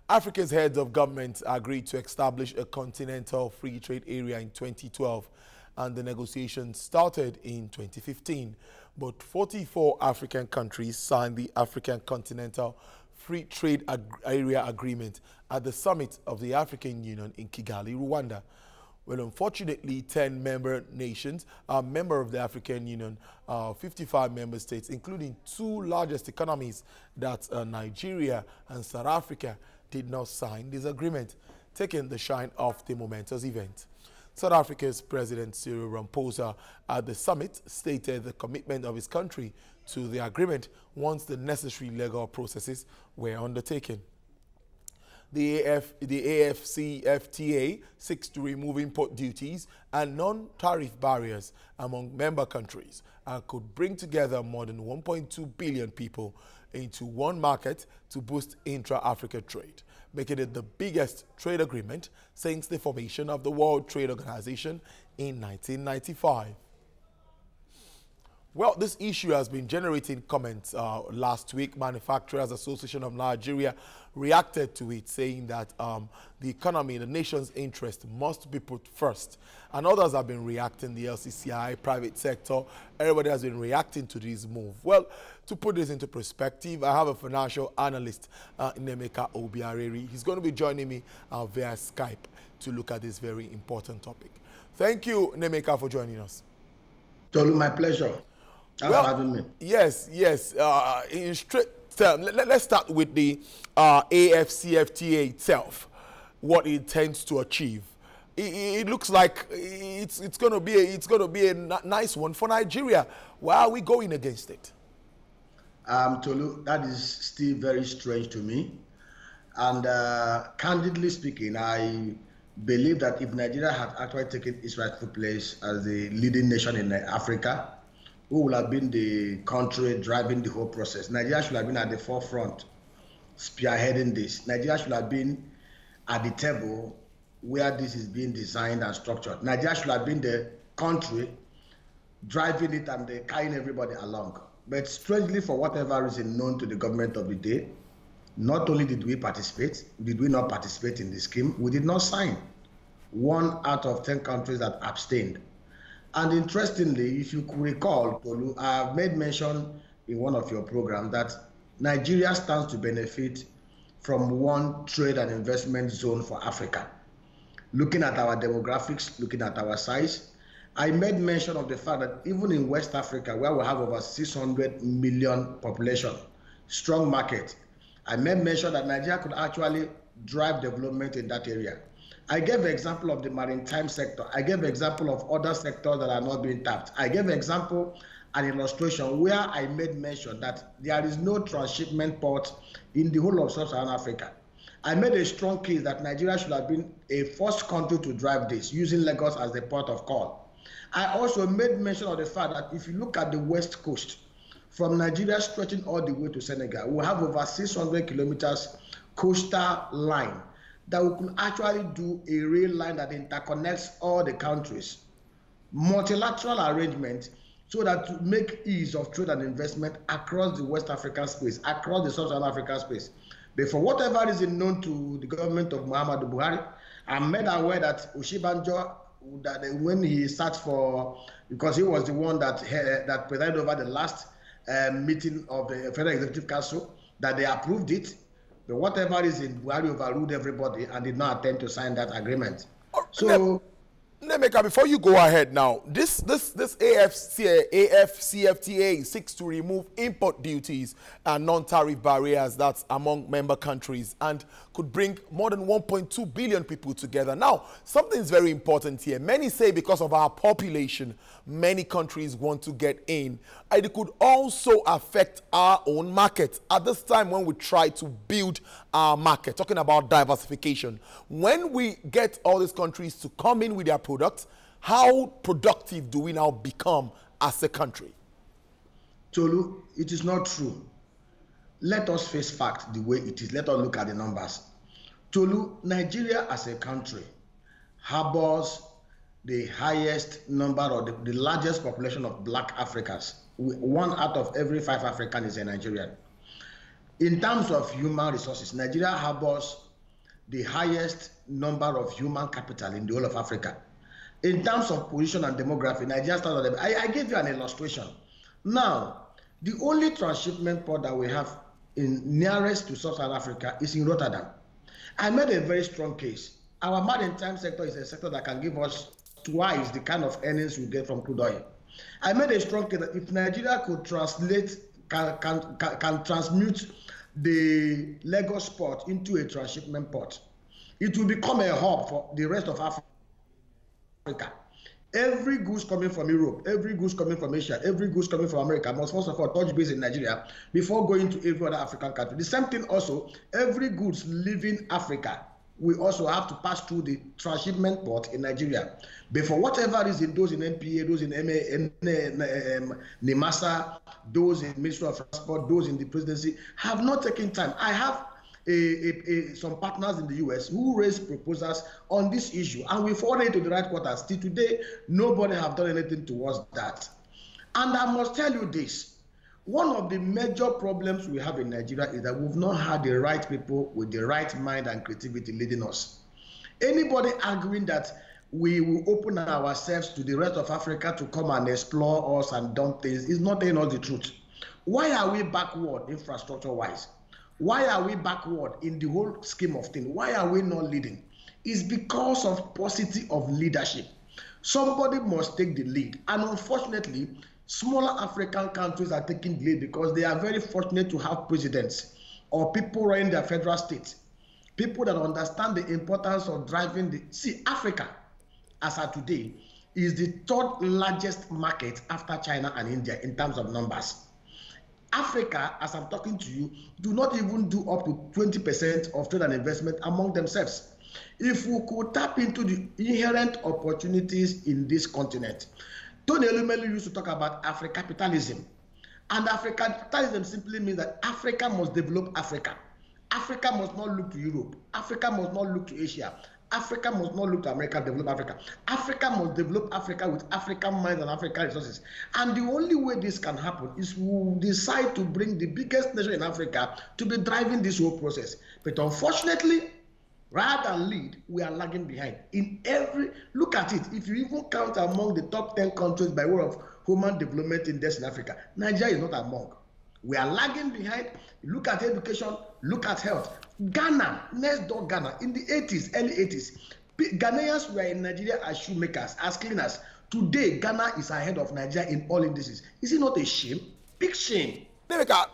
Africa's heads of government agreed to establish a continental free trade area in 2012, and the negotiations started in 2015. But 44 African countries signed the African Continental Free Trade Area Agreement at the summit of the African Union in Kigali, Rwanda. Well, unfortunately, 10 member nations are member of the African Union, 55 member states, including two largest economies, that's Nigeria and South Africa, did not sign this agreement, taking the shine off the momentous event. South Africa's President Cyril Ramaphosa at the summit stated the commitment of his country to the agreement once the necessary legal processes were undertaken. The AfCFTA seeks to remove import duties and non-tariff barriers among member countries and could bring together more than 1.2 billion people into one market to boost intra-Africa trade, making it the biggest trade agreement since the formation of the World Trade Organization in 1995. Well, this issue has been generating comments. Last week, Manufacturers Association of Nigeria reacted to it, saying that the economy, the nation's interest must be put first. And others have been reacting, the LCCI, private sector, everybody has been reacting to this move. Well, to put this into perspective, I have a financial analyst, Nnaemeka Obiaraeri. He's going to be joining me via Skype to look at this very important topic. Thank you, Nnaemeka, for joining us. Tolu, my pleasure. Thanks for having me. Yes. In straight terms, let's start with the AfCFTA itself, what it intends to achieve. It looks like it's going to be a nice one for Nigeria. Why are we going against it? Tolu, that is still very strange to me. And candidly speaking, I believe that if Nigeria had actually taken its rightful place as the leading nation in Africa, who would have been the country driving the whole process? Nigeria should have been at the forefront, spearheading this. Nigeria should have been at the table where this is being designed and structured. Nigeria should have been the country driving it and carrying everybody along. But strangely, for whatever reason known to the government of the day, not only did we not participate in the scheme, we did not sign. 1 out of 10 countries that abstained. And interestingly, if you could recall, Tolu, I have made mention in one of your programs that Nigeria stands to benefit from one trade and investment zone for Africa. Looking at our demographics, looking at our size, I made mention of the fact that even in West Africa, where we have over 600 million population, strong market, I made mention that Nigeria could actually drive development in that area. I gave an example of the maritime sector. I gave an example of other sectors that are not being tapped. I gave an example, an illustration where I made mention that there is no transshipment port in the whole of Sub-Saharan Africa. I made a strong case that Nigeria should have been a first country to drive this, using Lagos as the port of call. I also made mention of the fact that if you look at the west coast, from Nigeria stretching all the way to Senegal, we have over 600 kilometers coastal line that we could actually do a rail line that interconnects all the countries. Multilateral arrangement so that to make ease of trade and investment across the West African space, across the Sub-Saharan African space. But for whatever reason known to the government of Muhammadu Buhari, I'm made aware that Oshibanjo, that when he sat for, because he was the one that presided over the last meeting of the Federal Executive Council, that they approved it. But whatever reason, Buhari overruled everybody and did not attempt to sign that agreement. So, Nnaemeka, before you go ahead now, this AfCFTA seeks to remove import duties and non-tariff barriers that's among member countries and could bring more than 1.2 billion people together. Now, something is very important here. Many say because of our population, many countries want to get in. And it could also affect our own market at this time when we try to build our market, talking about diversification. When we get all these countries to come in with their products, how productive do we now become as a country? Tolu, it is not true. Let us face facts the way it is. Let us look at the numbers. Tolu, Nigeria as a country harbors the highest number or the largest population of black Africans. 1 out of every 5 Africans is a Nigerian. In terms of human resources, Nigeria harbors the highest number of human capital in the whole of Africa. In terms of position and demography, Nigeria started. I gave you an illustration. Now, the only transshipment port that we have in nearest to Sub-Saharan Africa is in Rotterdam. I made a very strong case. Our maritime sector is a sector that can give us twice the kind of earnings we get from crude oil. I made a strong case that if Nigeria could can transmute the Lagos port into a transshipment port, it will become a hub for the rest of Africa. Every goods coming from Europe, every goods coming from Asia, every goods coming from America must first of all touch base in Nigeria before going to every other African country. The same thing also, every goods leaving Africa, we also have to pass through the transshipment port in Nigeria. But for whatever reason, those in NPA, those in NIMASA, those in Ministry of Transport, those in the presidency have not taken time. I have some partners in the US who raised proposals on this issue, and we forwarded it to the right quarters. Till today, nobody have done anything towards that. And I must tell you this, one of the major problems we have in Nigeria is that we've not had the right people with the right mind and creativity leading us. Anybody arguing that we will open ourselves to the rest of Africa to come and explore us and dump things is not telling us the truth. Why are we backward infrastructure-wise? Why are we backward in the whole scheme of things? Why are we not leading? It's because of paucity of leadership. Somebody must take the lead. And unfortunately, smaller African countries are taking the lead because they are very fortunate to have presidents or people running their federal states, people that understand the importance of driving the... See, Africa, as of today, is the third largest market after China and India in terms of numbers. Africa, as I'm talking to you, do not even do up to 20% of trade and investment among themselves. If we could tap into the inherent opportunities in this continent, Tony Elumelu used to talk about Africapitalism. And Africapitalism simply means that Africa must develop Africa. Africa must not look to Europe. Africa must not look to Asia. Africa must not look to America, develop Africa. Africa must develop Africa with African minds and African resources. And the only way this can happen is we decide to bring the biggest nation in Africa to be driving this whole process. But unfortunately, rather than lead, we are lagging behind. In every, look at it, if you even count among the top 10 countries by way of human development index in Africa, Nigeria is not among. We are lagging behind. Look at education, look at health. Ghana, next door Ghana, in the 80s, early 80s, Ghanaians were in Nigeria as shoemakers, as cleaners. Today, Ghana is ahead of Nigeria in all indices. Is it not a shame? Big shame. Nnaemeka,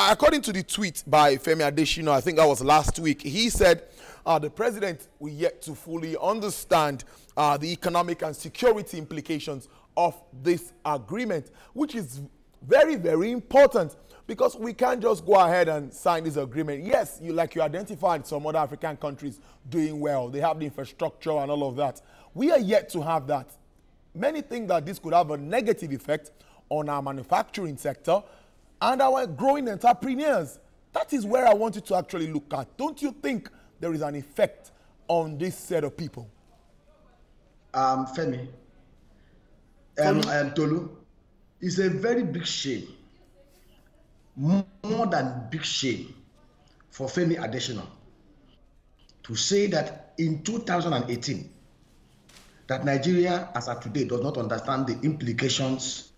according to the tweet by Femi Adesina, I think that was last week, he said the president will yet to fully understand the economic and security implications of this agreement, which is very, very important. Because we can't just go ahead and sign this agreement. Yes, you identified some other African countries doing well. They have the infrastructure and all of that. We are yet to have that. Many think that this could have a negative effect on our manufacturing sector and our growing entrepreneurs. That is where I want you to actually look at. Don't you think there is an effect on this set of people? Femi, Tolu, it's a very big shame. More than big shame for Femi Adesina to say that in 2018 that Nigeria as of today does not understand the implications,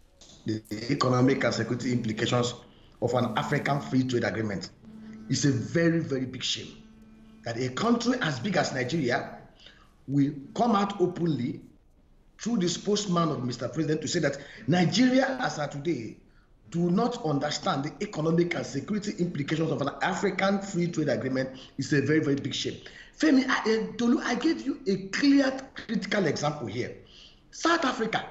the economic and security implications of an African free trade agreement. It's a very, very big shame that a country as big as Nigeria will come out openly through the spokesman of Mr. President to say that Nigeria as of today do not understand the economic and security implications of an African free trade agreement. Is a very, very big shame. Femi, I gave you a clear, critical example here. South Africa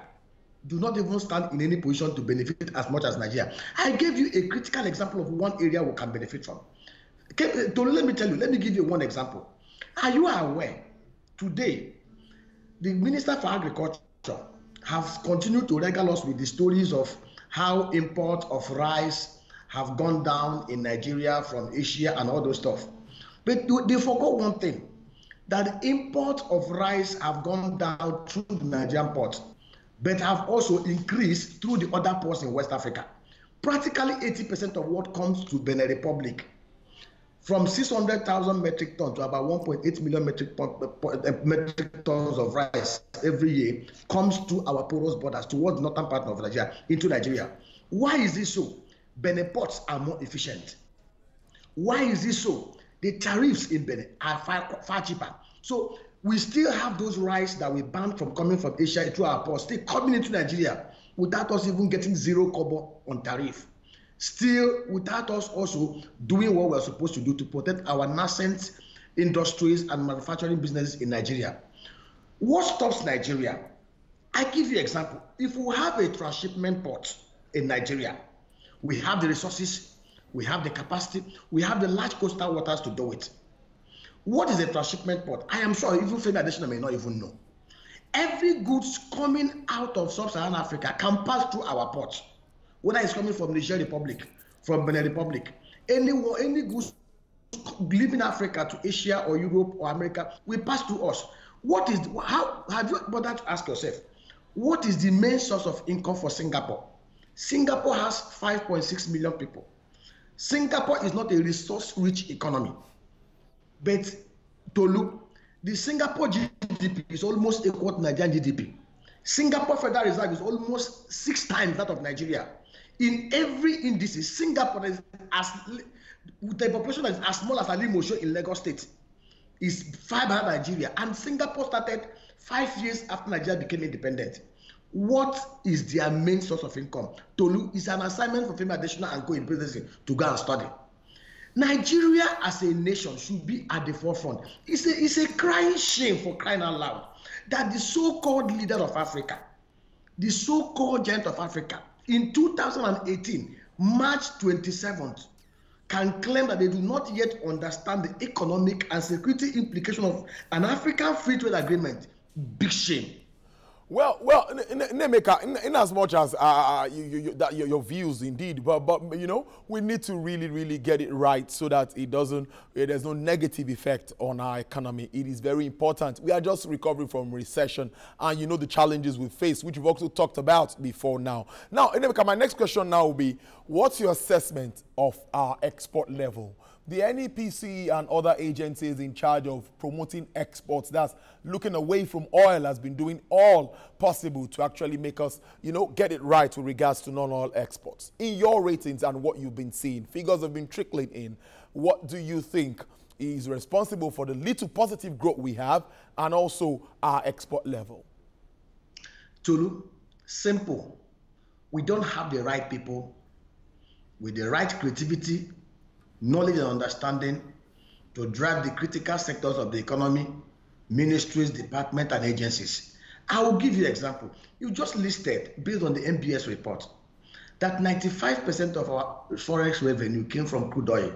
do not even stand in any position to benefit as much as Nigeria. I gave you a critical example of one area we can benefit from. Okay, let me tell you, let me give you one example. Are you aware today the Minister for Agriculture has continued to regale us with the stories of how import of rice have gone down in Nigeria from Asia and all those stuff. But they forgot one thing, that the import of rice have gone down through the Nigerian port, but have also increased through the other ports in West Africa. Practically 80% of what comes to Benin Republic from 600,000 metric tons to about 1.8 million metric tons of rice every year comes to our porous borders towards the northern part of Nigeria, into Nigeria. Why is this so? Benin ports are more efficient. Why is this so? The tariffs in Benin are far cheaper. So we still have those rice that we banned from coming from Asia through our ports, still coming into Nigeria without us even getting 0 kobo on tariff. Still without us also doing what we're supposed to do to protect our nascent industries and manufacturing businesses in Nigeria. What stops Nigeria? I give you an example. If we have a transshipment port in Nigeria, we have the resources, we have the capacity, we have the large coastal waters to do it. What is a transshipment port? I am sure even Federal Nation may not even know. Every goods coming out of sub-Saharan Africa can pass through our port. Whether it's coming from Niger Republic, from Benin Republic, any goods leaving Africa to Asia or Europe or America will pass through us. How have you bothered to ask yourself, what is the main source of income for Singapore? Singapore has 5.6 million people. Singapore is not a resource-rich economy. But Tolu, the Singapore GDP is almost equal to Nigerian GDP. Singapore Federal Reserve is almost 6 times that of Nigeria. In every indices, Singapore is with a population that is as small as Alimosho in Lagos State, is 5 than Nigeria. And Singapore started 5 years after Nigeria became independent. What is their main source of income? Tolu, is an assignment for Femi Adesina and Co in presidency to go and study. Nigeria as a nation should be at the forefront. It's a crying shame, for crying out loud, that the so-called leader of Africa, the so-called giant of Africa, in 2018, March 27th, can claim that they do not yet understand the economic and security implication of an African free trade agreement. Big shame. Well, Nnaemeka, in as much as your views indeed, but you know, we need to really get it right so that there's no negative effect on our economy. It is very important. We are just recovering from recession, and you know the challenges we face, which we've also talked about before now. Now, Nnaemeka, my next question now will be, what's your assessment of our export level? The NEPC and other agencies in charge of promoting exports, that's looking away from oil, has been doing all possible to actually make us, you know, get it right with regards to non-oil exports. In your ratings and what you've been seeing, figures have been trickling in. What do you think is responsible for the little positive growth we have and also our export level? Tulu, simple. We don't have the right people with the right creativity, knowledge and understanding to drive the critical sectors of the economy, ministries, departments, and agencies. I will give you an example. You just listed, based on the MBS report, that 95% of our forex revenue came from crude oil.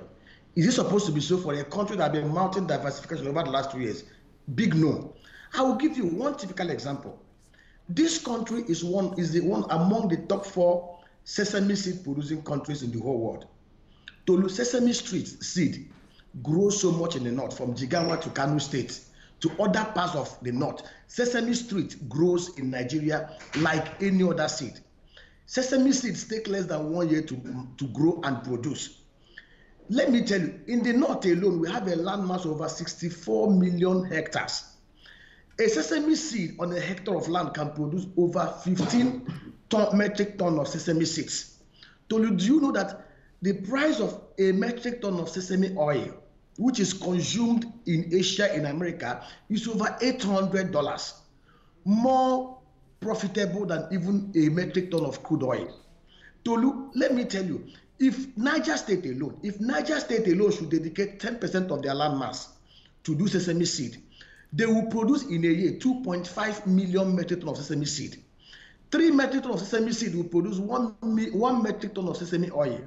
Is it supposed to be so for a country that has been mounting diversification over the last 2 years? Big no. I will give you one typical example. This country is the one among the top 4 sesame seed producing countries in the whole world. Tolu, sesame seed grows so much in the north, from Jigawa to Kano State to other parts of the north. Sesame seed grows in Nigeria like any other seed. Sesame seeds take less than 1 year to grow and produce. Let me tell you, in the north alone, we have a landmass of over 64 million hectares. A sesame seed on a hectare of land can produce over 15 metric tons of sesame seeds. Tolu, do you know that the price of a metric ton of sesame oil, which is consumed in Asia, in America, is over $800, more profitable than even a metric ton of crude oil. Tolu, let me tell you, if Niger State alone should dedicate 10% of their land mass to do sesame seed, they will produce in a year 2.5 million metric ton of sesame seed. 3 metric ton of sesame seed will produce 1 metric ton of sesame oil.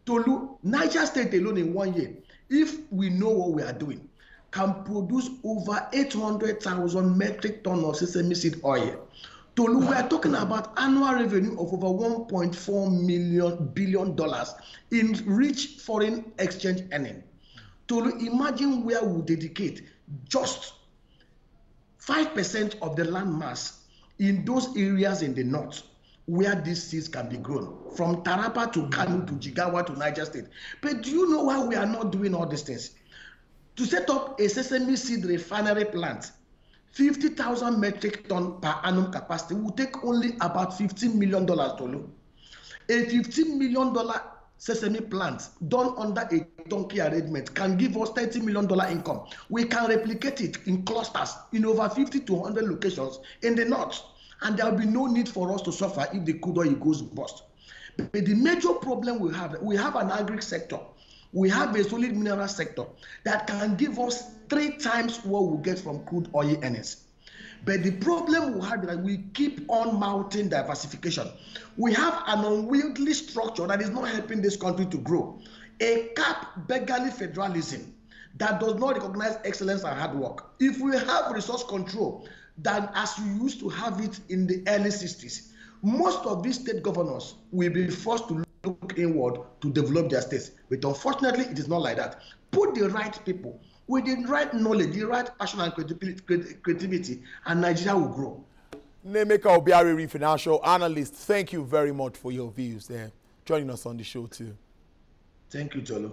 Tolu, Niger State alone in 1 year, if we know what we are doing, can produce over 800,000 metric tons of sesame seed oil. Tolu, we are talking about annual revenue of over $1.4 billion in rich foreign exchange earning. Tolu, imagine where we dedicate just 5% of the land mass in those areas in the north where these seeds can be grown, from Taraba to Kano to Jigawa to Niger State. But do you know why we are not doing all these things? To set up a sesame seed refinery plant, 50,000 metric ton per annum capacity will take only about $15 million, Tolu. A $15 million sesame plant done under a turnkey arrangement can give us $30 million income. We can replicate it in clusters in over 50 to 100 locations in the north, and there will be no need for us to suffer if the crude oil goes bust. But the major problem we have an agri sector, we have a solid mineral sector that can give us 3 times what we get from crude oil earnings. But the problem we have is that we keep on mounting diversification. We have an unwieldy structure that is not helping this country to grow. A cap beggarly federalism that does not recognize excellence and hard work. If we have resource control than as we used to have it in the early 60s, most of these state governors will be forced to look inward to develop their states. But unfortunately, it is not like that. Put the right people with the right knowledge, the right passion and creativity, and Nigeria will grow. Nnaemeka Obiaraeri, financial analyst, thank you very much for your views there. Joining us on the show too. Thank you, Tolu.